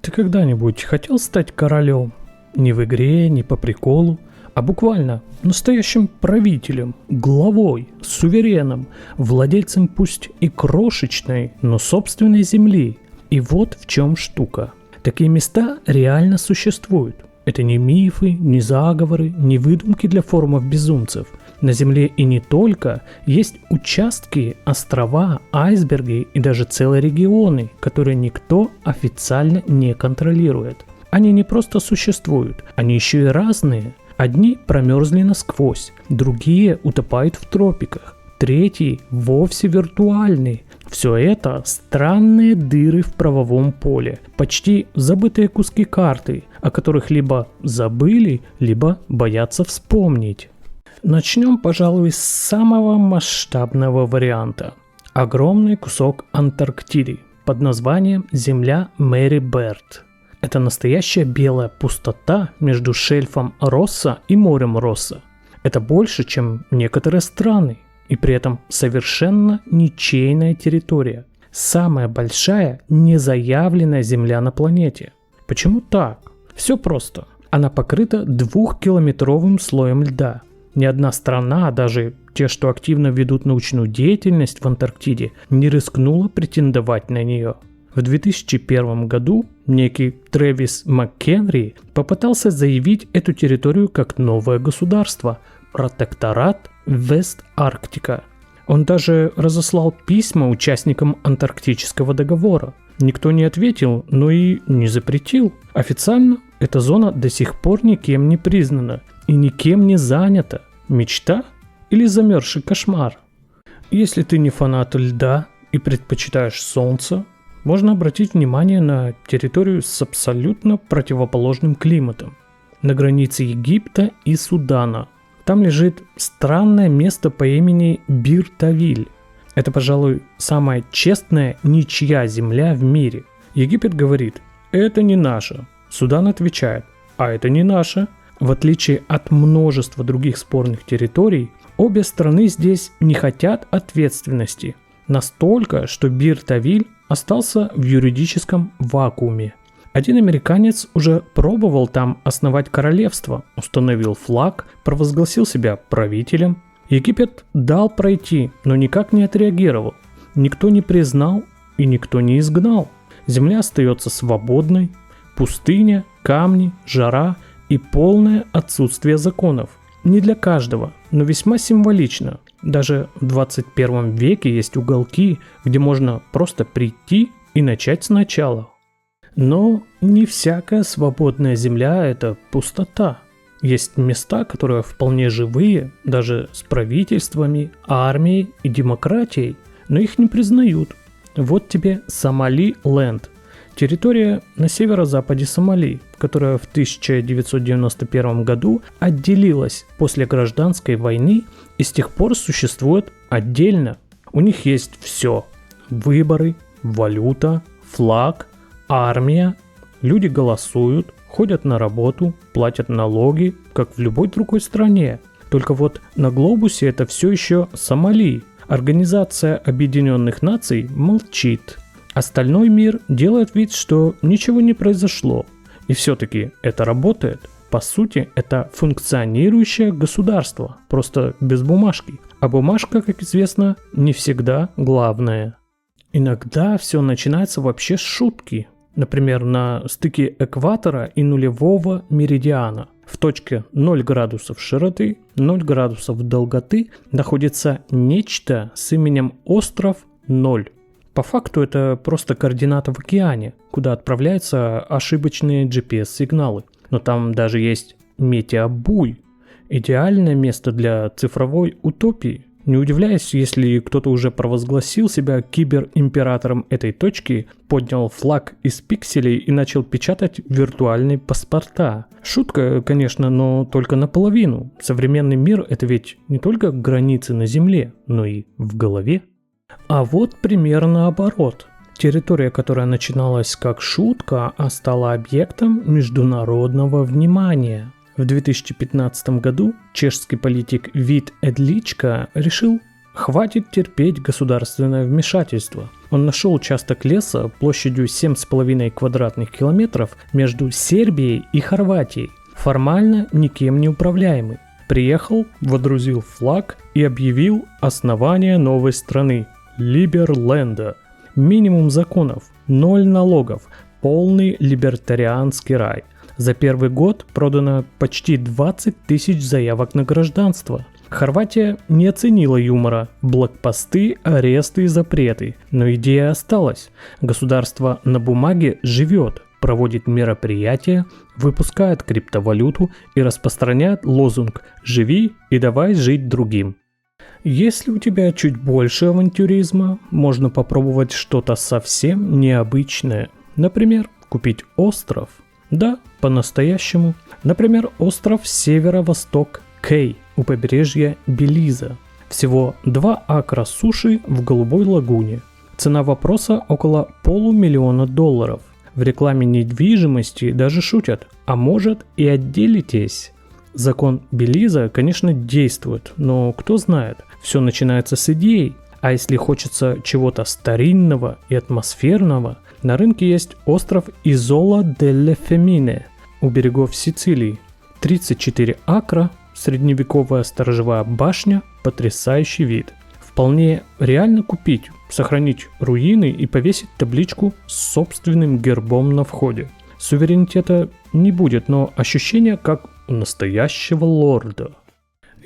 Ты когда-нибудь хотел стать королем? Не в игре, не по приколу, а буквально настоящим правителем, главой, сувереном, владельцем пусть и крошечной, но собственной земли. И вот в чем штука. Такие места реально существуют. Это не мифы, не заговоры, не выдумки для форумов безумцев. На Земле и не только есть участки, острова, айсберги и даже целые регионы, которые никто официально не контролирует. Они не просто существуют, они еще и разные. Одни промерзли насквозь, другие утопают в тропиках, третьи вовсе виртуальные. Все это странные дыры в правовом поле, почти забытые куски карты, о которых либо забыли, либо боятся вспомнить. Начнем, пожалуй, с самого масштабного варианта. Огромный кусок Антарктиды под названием Земля Мэри Бёрд. Это настоящая белая пустота между шельфом Росса и морем Росса. Это больше, чем некоторые страны, и при этом совершенно ничейная территория. Самая большая незаявленная земля на планете. Почему так? Все просто. Она покрыта 2-километровым слоем льда. Ни одна страна, даже те, что активно ведут научную деятельность в Антарктиде, не рискнула претендовать на нее. В 2001 году некий Трэвис МакКенри попытался заявить эту территорию как новое государство – протекторат Вест-Арктика. Он даже разослал письма участникам Антарктического договора. Никто не ответил, но и не запретил. Официально эта зона до сих пор никем не признана и никем не занята. Мечта или замерзший кошмар? Если ты не фанат льда и предпочитаешь солнце, можно обратить внимание на территорию с абсолютно противоположным климатом. На границе Египта и Судана. Там лежит странное место по имени Бир-Тавиль. Это, пожалуй, самая честная ничья земля в мире. Египет говорит: это не наше. Судан отвечает: а это не наше. В отличие от множества других спорных территорий, обе страны здесь не хотят ответственности. Настолько, что Бир-Тавиль остался в юридическом вакууме. Один американец уже пробовал там основать королевство, установил флаг, провозгласил себя правителем. Египет дал пройти, но никак не отреагировал. Никто не признал и никто не изгнал. Земля остается свободной. Пустыня, камни, жара и полное отсутствие законов. Не для каждого, но весьма символично. Даже в 21 веке есть уголки, где можно просто прийти и начать сначала. Но не всякая свободная земля – это пустота. Есть места, которые вполне живые, даже с правительствами, армией и демократией, но их не признают. Вот тебе Сомали-Ленд. Территория на северо-западе Сомали, которая в 1991 году отделилась после гражданской войны и с тех пор существует отдельно. У них есть все: выборы, валюта, флаг, армия, люди голосуют, ходят на работу, платят налоги, как в любой другой стране. Только вот на глобусе это все еще Сомали. Организация Объединенных Наций молчит. Остальной мир делает вид, что ничего не произошло. И все-таки это работает. По сути, это функционирующее государство, просто без бумажки. А бумажка, как известно, не всегда главное. Иногда все начинается вообще с шутки. Например, на стыке экватора и нулевого меридиана. В точке 0 градусов широты, 0 градусов долготы находится нечто с именем остров 0. По факту это просто координата в океане, куда отправляются ошибочные GPS-сигналы. Но там даже есть метеобуй. Идеальное место для цифровой утопии. Не удивляюсь, если кто-то уже провозгласил себя киберимператором этой точки, поднял флаг из пикселей и начал печатать виртуальные паспорта. Шутка, конечно, но только наполовину. Современный мир – это ведь не только границы на Земле, но и в голове. А вот пример наоборот. Территория, которая начиналась как шутка, а стала объектом международного внимания. В 2015 году чешский политик Вит Едличка решил Хватит терпеть государственное вмешательство. Он нашел участок леса площадью 7,5 квадратных километров между Сербией и Хорватией, формально никем не управляемый. Приехал, водрузил флаг и объявил основание новой страны – Либерленда. Минимум законов, 0 налогов, полный либертарианский рай. За первый год продано почти 20 тысяч заявок на гражданство. Хорватия не оценила юмора, блокпосты, аресты и запреты, но идея осталась. Государство на бумаге живет, проводит мероприятия, выпускает криптовалюту и распространяет лозунг «Живи и давай жить другим». Если у тебя чуть больше авантюризма, можно попробовать что-то совсем необычное. Например, купить остров. Да, по-настоящему. Например, остров северо-восток Кей у побережья Белиза. Всего 2 акра суши в голубой лагуне. Цена вопроса около $500 000. В рекламе недвижимости даже шутят, а может и отделитесь. Закон Белиза, конечно, действует, но кто знает, все начинается с идей. А если хочется чего-то старинного и атмосферного, на рынке есть остров Изола делле Фемине у берегов Сицилии. 34 акра, средневековая сторожевая башня, потрясающий вид. Вполне реально купить, сохранить руины и повесить табличку с собственным гербом на входе. Суверенитета не будет, но ощущение как у настоящего лорда.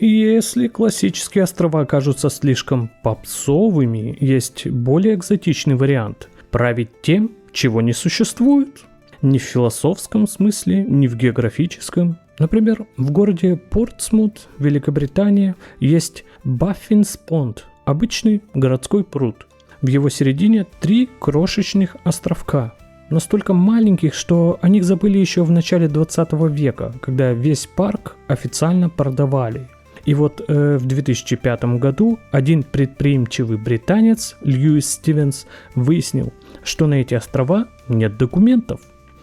Если классические острова кажутся слишком попсовыми, есть более экзотичный вариант – править тем, чего не существует. Ни в философском смысле, ни в географическом. Например, в городе Портсмут, Великобритания, есть Баффинс Понд – обычный городской пруд. В его середине 3 крошечных островка. Настолько маленьких, что о них забыли еще в начале 20 века, когда весь парк официально продавали. И вот в 2005 году один предприимчивый британец, Льюис Стивенс, выяснил, что на эти острова нет документов.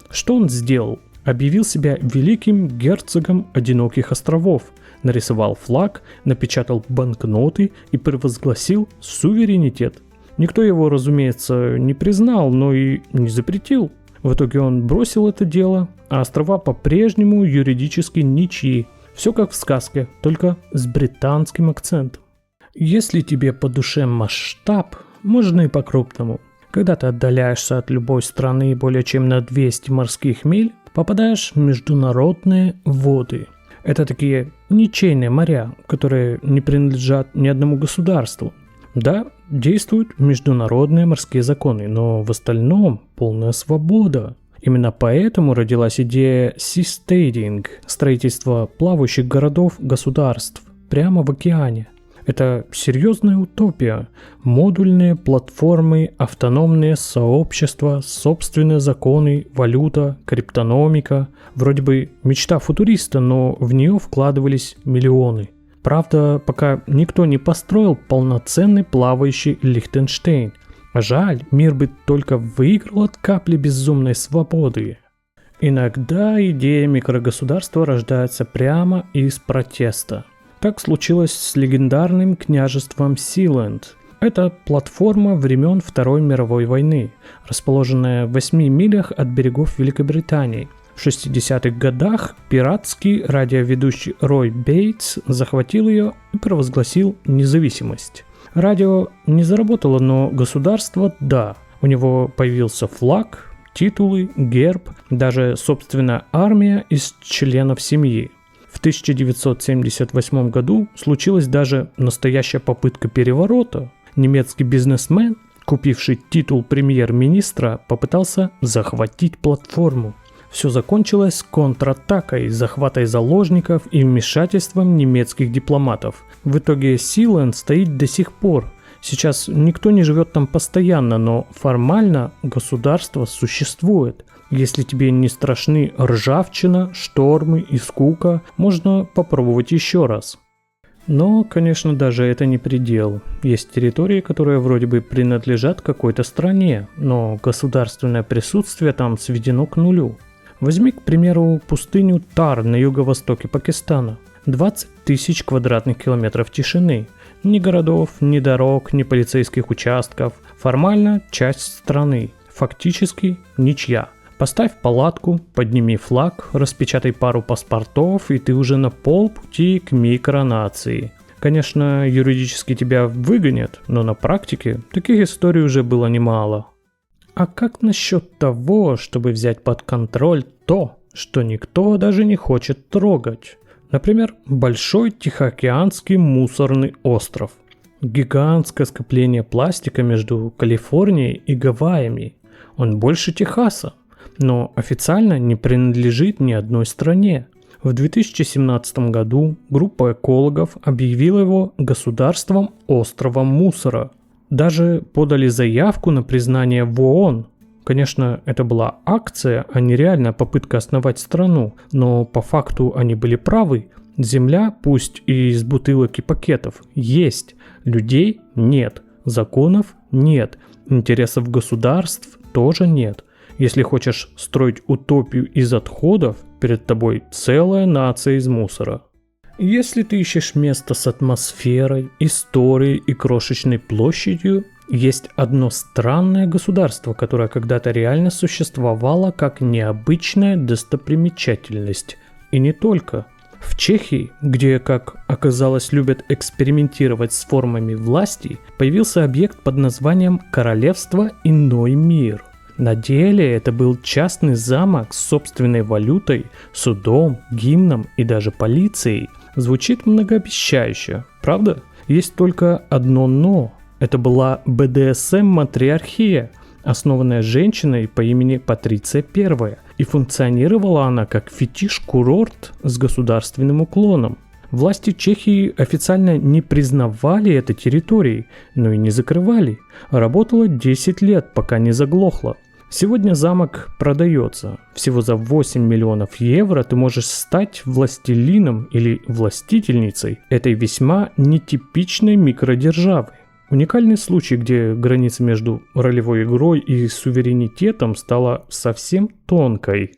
Что он сделал? Объявил себя великим герцогом одиноких островов, нарисовал флаг, напечатал банкноты и провозгласил суверенитет. Никто его, разумеется, не признал, но и не запретил. В итоге он бросил это дело, а острова по-прежнему юридически ничьи. Все как в сказке, только с британским акцентом. Если тебе по душе масштаб, можно и по-крупному. Когда ты отдаляешься от любой страны более чем на 200 морских миль, попадаешь в международные воды. Это такие ничейные моря, которые не принадлежат ни одному государству. Да, действуют международные морские законы, но в остальном полная свобода. Именно поэтому родилась идея seasteading – строительство плавающих городов-государств прямо в океане. Это серьезная утопия. Модульные платформы, автономные сообщества, собственные законы, валюта, криптономика. Вроде бы мечта футуриста, но в нее вкладывались миллионы. Правда, пока никто не построил полноценный плавающий Лихтенштейн. Жаль, мир бы только выиграл от капли безумной свободы. Иногда идея микрогосударства рождается прямо из протеста. Так случилось с легендарным княжеством Силенд. Это платформа времен Второй мировой войны, расположенная в 8 милях от берегов Великобритании. В 60-х годах пиратский радиоведущий Рой Бейтс захватил ее и провозгласил независимость. Радио не заработало, но государство – да. У него появился флаг, титулы, герб, даже собственная армия из членов семьи. В 1978 году случилась даже настоящая попытка переворота. Немецкий бизнесмен, купивший титул премьер-министра, попытался захватить платформу. Все закончилось контратакой, захватой заложников и вмешательством немецких дипломатов. В итоге Силенд стоит до сих пор. Сейчас никто не живет там постоянно, но формально государство существует. Если тебе не страшны ржавчина, штормы и скука, можно попробовать еще раз. Но, конечно, даже это не предел. Есть территории, которые вроде бы принадлежат какой-то стране, но государственное присутствие там сведено к нулю. Возьми, к примеру, пустыню Тар на юго-востоке Пакистана. 20 тысяч квадратных километров тишины. Ни городов, ни дорог, ни полицейских участков. Формально часть страны, фактически ничья. Поставь палатку, подними флаг, распечатай пару паспортов, и ты уже на полпути к микронации. Конечно, юридически тебя выгонят, но на практике таких историй уже было немало. А как насчет того, чтобы взять под контроль то, что никто даже не хочет трогать? Например, большой Тихоокеанский мусорный остров. Гигантское скопление пластика между Калифорнией и Гавайями. Он больше Техаса, но официально не принадлежит ни одной стране. В 2017 году группа экологов объявила его государством островом мусора. Даже подали заявку на признание в ООН. Конечно, это была акция, а не реальная попытка основать страну, но по факту они были правы. Земля, пусть и из бутылок и пакетов, есть. Людей нет. Законов нет. Интересов государств тоже нет. Если хочешь строить утопию из отходов, перед тобой целая нация из мусора. Если ты ищешь место с атмосферой, историей и крошечной площадью, есть одно странное государство, которое когда-то реально существовало как необычная достопримечательность. И не только. В Чехии, где, как оказалось, любят экспериментировать с формами власти, появился объект под названием «Королевство Иной мир». На деле это был частный замок с собственной валютой, судом, гимном и даже полицией. Звучит многообещающе, правда? Есть только одно «но». Это была БДСМ-матриархия, основанная женщиной по имени Патриция I, и функционировала она как фетиш-курорт с государственным уклоном. Власти Чехии официально не признавали это территорией, но и не закрывали. Работала 10 лет, пока не заглохла. Сегодня замок продается. Всего за 8 миллионов евро ты можешь стать властелином или властительницей этой весьма нетипичной микродержавы. Уникальный случай, где граница между ролевой игрой и суверенитетом стала совсем тонкой.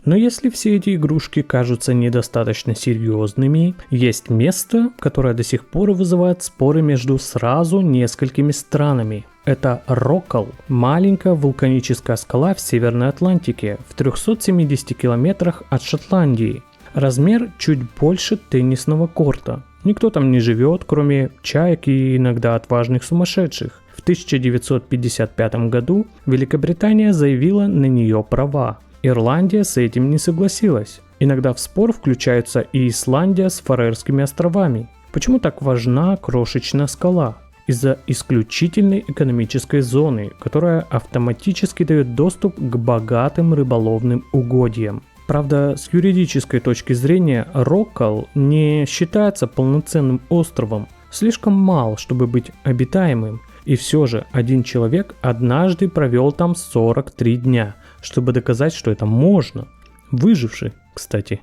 Но если все эти игрушки кажутся недостаточно серьезными, есть место, которое до сих пор вызывает споры между сразу несколькими странами. Это Рокал, маленькая вулканическая скала в Северной Атлантике, в 370 километрах от Шотландии. Размер чуть больше теннисного корта. Никто там не живет, кроме чаек и иногда отважных сумасшедших. В 1955 году Великобритания заявила на нее права. Ирландия с этим не согласилась. Иногда в спор включаются и Исландия с Фарерскими островами. Почему так важна крошечная скала? Из-за исключительной экономической зоны, которая автоматически дает доступ к богатым рыболовным угодьям. Правда, с юридической точки зрения Рокал не считается полноценным островом, слишком мал, чтобы быть обитаемым. И все же один человек однажды провел там 43 дня, чтобы доказать, что это можно. Выживший, кстати.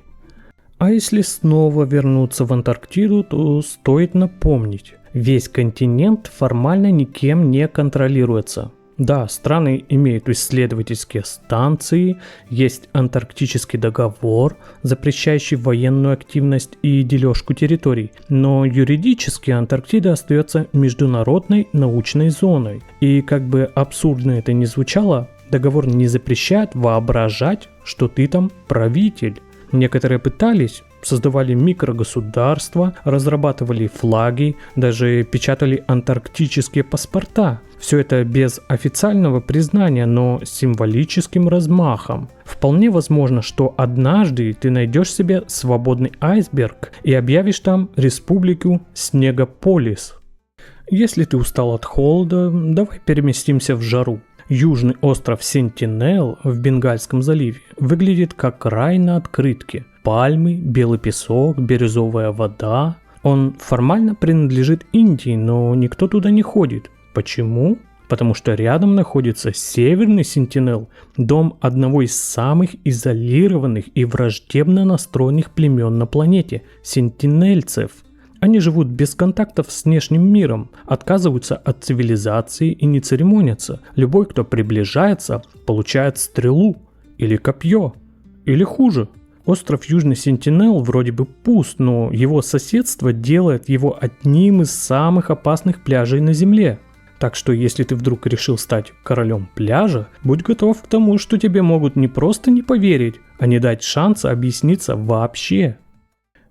А если снова вернуться в Антарктиду, то стоит напомнить, весь континент формально никем не контролируется. Да, страны имеют исследовательские станции, есть Антарктический договор, запрещающий военную активность и дележку территорий, но юридически Антарктида остается международной научной зоной. И как бы абсурдно это ни звучало, договор не запрещает воображать, что ты там правитель. Некоторые пытались, создавали микрогосударства, разрабатывали флаги, даже печатали антарктические паспорта. Все это без официального признания, но с символическим размахом. Вполне возможно, что однажды ты найдешь себе свободный айсберг и объявишь там республику Снегополис. Если ты устал от холода, давай переместимся в жару. Южный остров Сентинел в Бенгальском заливе выглядит как рай на открытке. Пальмы, белый песок, бирюзовая вода. Он формально принадлежит Индии, но никто туда не ходит. Почему? Потому что рядом находится Северный Сентинел, дом одного из самых изолированных и враждебно настроенных племен на планете – сентинельцев. Они живут без контактов с внешним миром, отказываются от цивилизации и не церемонятся. Любой, кто приближается, получает стрелу или копье, или хуже, Остров Южный Сентинел вроде бы пуст, но его соседство делает его одним из самых опасных пляжей на Земле. Так что если ты вдруг решил стать королем пляжа, будь готов к тому, что тебе могут не просто не поверить, а не дать шанса объясниться вообще.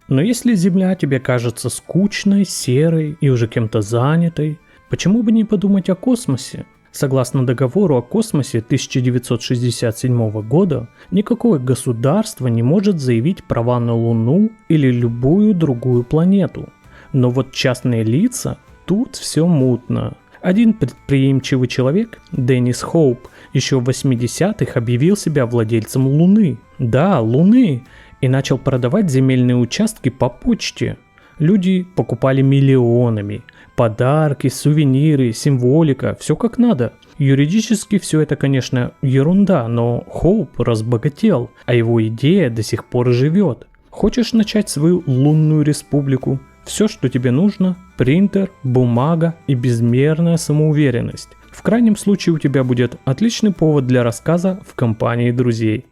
Но если Земля тебе кажется скучной, серой и уже кем-то занятой, почему бы не подумать о космосе? Согласно договору о космосе 1967 года, никакое государство не может заявить права на Луну или любую другую планету. Но вот частные лица, тут все мутно. Один предприимчивый человек, Деннис Хоуп, еще в 80-х объявил себя владельцем Луны. Да, Луны! И начал продавать земельные участки по почте. Люди покупали миллионами. Подарки, сувениры, символика, все как надо. Юридически все это, конечно, ерунда, но Хоуп разбогател, а его идея до сих пор живет. Хочешь начать свою лунную республику? Все, что тебе нужно – принтер, бумага и безмерная самоуверенность. В крайнем случае у тебя будет отличный повод для рассказа в компании друзей.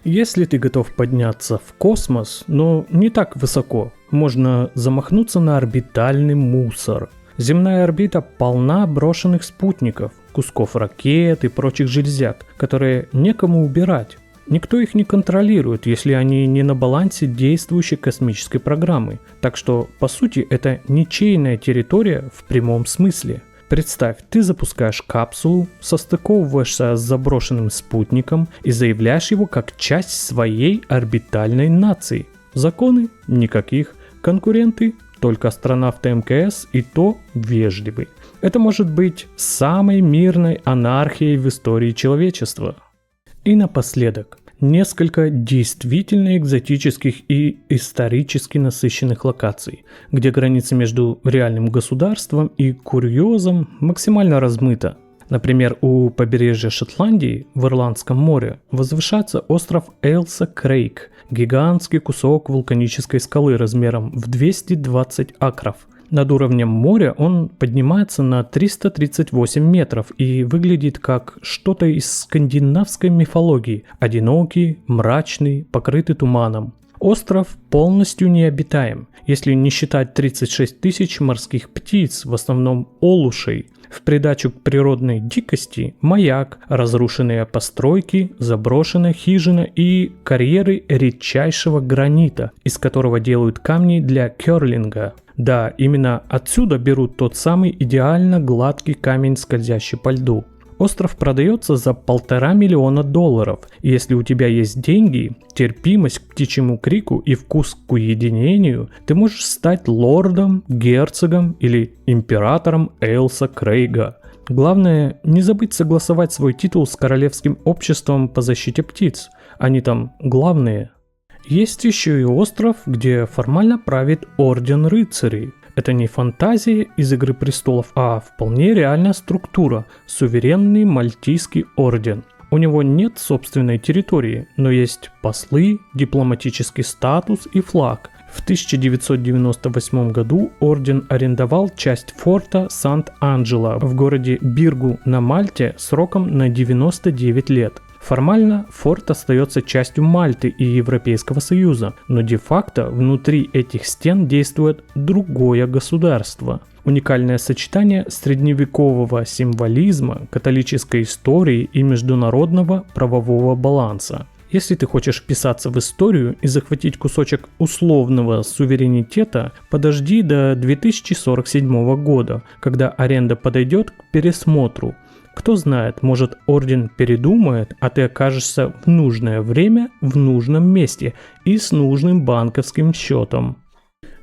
Если ты готов подняться в космос, но не так высоко, можно замахнуться на орбитальный мусор. Земная орбита полна брошенных спутников, кусков ракет и прочих железяк, которые некому убирать. Никто их не контролирует, если они не на балансе действующей космической программы. Так что, по сути, это ничейная территория в прямом смысле. Представь, ты запускаешь капсулу, состыковываешься с заброшенным спутником и заявляешь его как часть своей орбитальной нации. Законы? Никаких. Конкуренты? Только астронавты МКС, и то вежливый. Это может быть самой мирной анархией в истории человечества. И напоследок, несколько действительно экзотических и исторически насыщенных локаций, где граница между реальным государством и курьезом максимально размыта. Например, у побережья Шотландии в Ирландском море возвышается остров Эйлса Крейг, гигантский кусок вулканической скалы размером в 220 акров. Над уровнем моря он поднимается на 338 метров и выглядит как что-то из скандинавской мифологии. Одинокий, мрачный, покрытый туманом. Остров полностью необитаем, если не считать 36 тысяч морских птиц, в основном олушей. В придачу к природной дикости – маяк, разрушенные постройки, заброшенная хижина и карьеры редчайшего гранита, из которого делают камни для керлинга. Да, именно отсюда берут тот самый идеально гладкий камень, скользящий по льду. Остров продается за $1,5 миллиона, и если у тебя есть деньги, терпимость к птичьему крику и вкус к уединению, ты можешь стать лордом, герцогом или императором Эйлса Крейга. Главное, не забыть согласовать свой титул с Королевским обществом по защите птиц. Они там главные. Есть еще и остров, где формально правит Орден Рыцарей. Это не фантазия из «Игры престолов», а вполне реальная структура – суверенный Мальтийский орден. У него нет собственной территории, но есть послы, дипломатический статус и флаг. В 1998 году орден арендовал часть форта Сант-Анджело в городе Биргу на Мальте сроком на 99 лет. Формально форт остается частью Мальты и Европейского Союза, но де-факто внутри этих стен действует другое государство. Уникальное сочетание средневекового символизма, католической истории и международного правового баланса. Если ты хочешь вписаться в историю и захватить кусочек условного суверенитета, подожди до 2047 года, когда аренда подойдет к пересмотру. Кто знает, может орден передумает, а ты окажешься в нужное время, в нужном месте и с нужным банковским счетом.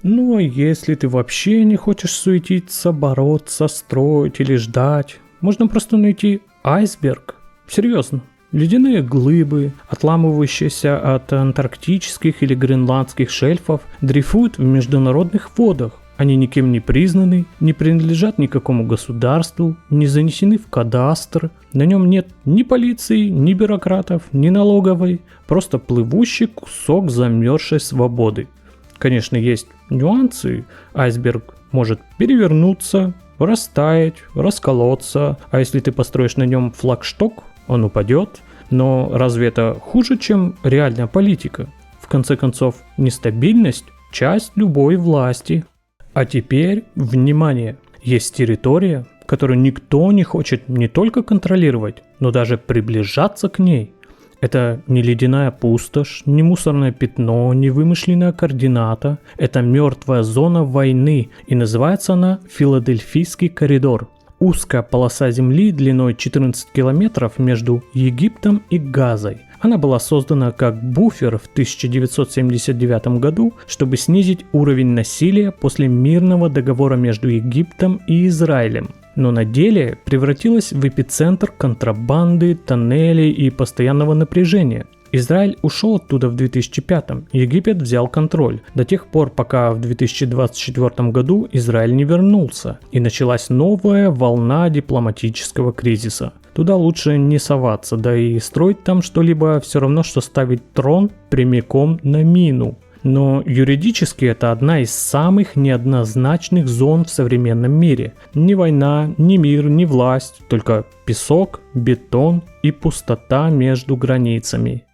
Ну а если ты вообще не хочешь суетиться, бороться, строить или ждать, можно просто найти айсберг. Серьезно. Ледяные глыбы, отламывающиеся от антарктических или гренландских шельфов, дрейфуют в международных водах. Они никем не признаны, не принадлежат никакому государству, не занесены в кадастр. На нем нет ни полиции, ни бюрократов, ни налоговой, просто плывущий кусок замерзшей свободы. Конечно, есть нюансы. Айсберг может перевернуться, растаять, расколоться, а если ты построишь на нем флагшток, он упадет. Но разве это хуже, чем реальная политика? В В конце концов, нестабильность – часть любой власти. А теперь, внимание, есть территория, которую никто не хочет не только контролировать, но даже приближаться к ней. Это не ледяная пустошь, не мусорное пятно, не вымышленная координата. Это мертвая зона войны, и называется она Филадельфийский коридор. Узкая полоса земли длиной 14 километров между Египтом и Газой. Она была создана как буфер в 1979 году, чтобы снизить уровень насилия после мирного договора между Египтом и Израилем. Но на деле превратилась в эпицентр контрабанды, тоннелей и постоянного напряжения. Израиль ушел оттуда в 2005-м, Египет взял контроль, до тех пор, пока в 2024 году Израиль не вернулся, и началась новая волна дипломатического кризиса. Туда лучше не соваться, да и строить там что-либо все равно, что ставить трон прямиком на мину. Но юридически это одна из самых неоднозначных зон в современном мире. Ни война, ни мир, ни власть, только песок, бетон и пустота между границами.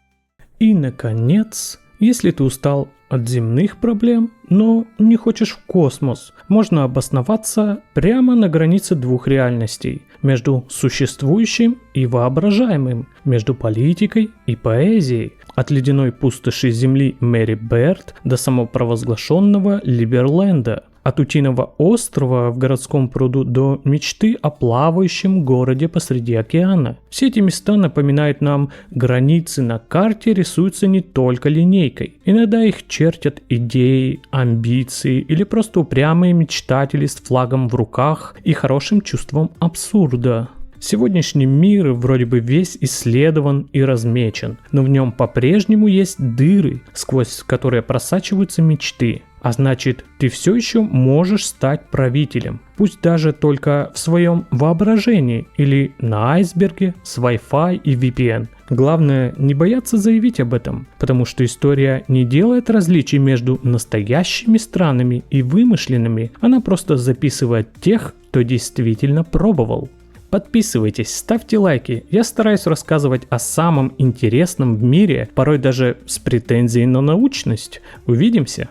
И, наконец, если ты устал от земных проблем, но не хочешь в космос, можно обосноваться прямо на границе двух реальностей, между существующим и воображаемым, между политикой и поэзией, от ледяной пустоши земли Мэри Берт до самопровозглашенного Либерленда, от утиного острова в городском пруду до мечты о плавающем городе посреди океана. Все эти места напоминают нам, границы на карте рисуются не только линейкой. Иногда их чертят идеи, амбиции или просто упрямые мечтатели с флагом в руках и хорошим чувством абсурда. Сегодняшний мир вроде бы весь исследован и размечен, но в нем по-прежнему есть дыры, сквозь которые просачиваются мечты. А значит, ты все еще можешь стать правителем, пусть даже только в своем воображении или на айсберге с Wi-Fi и VPN. Главное, не бояться заявить об этом, потому что история не делает различий между настоящими странами и вымышленными, она просто записывает тех, кто действительно пробовал. Подписывайтесь, ставьте лайки. Я стараюсь рассказывать о самом интересном в мире, порой даже с претензией на научность. Увидимся!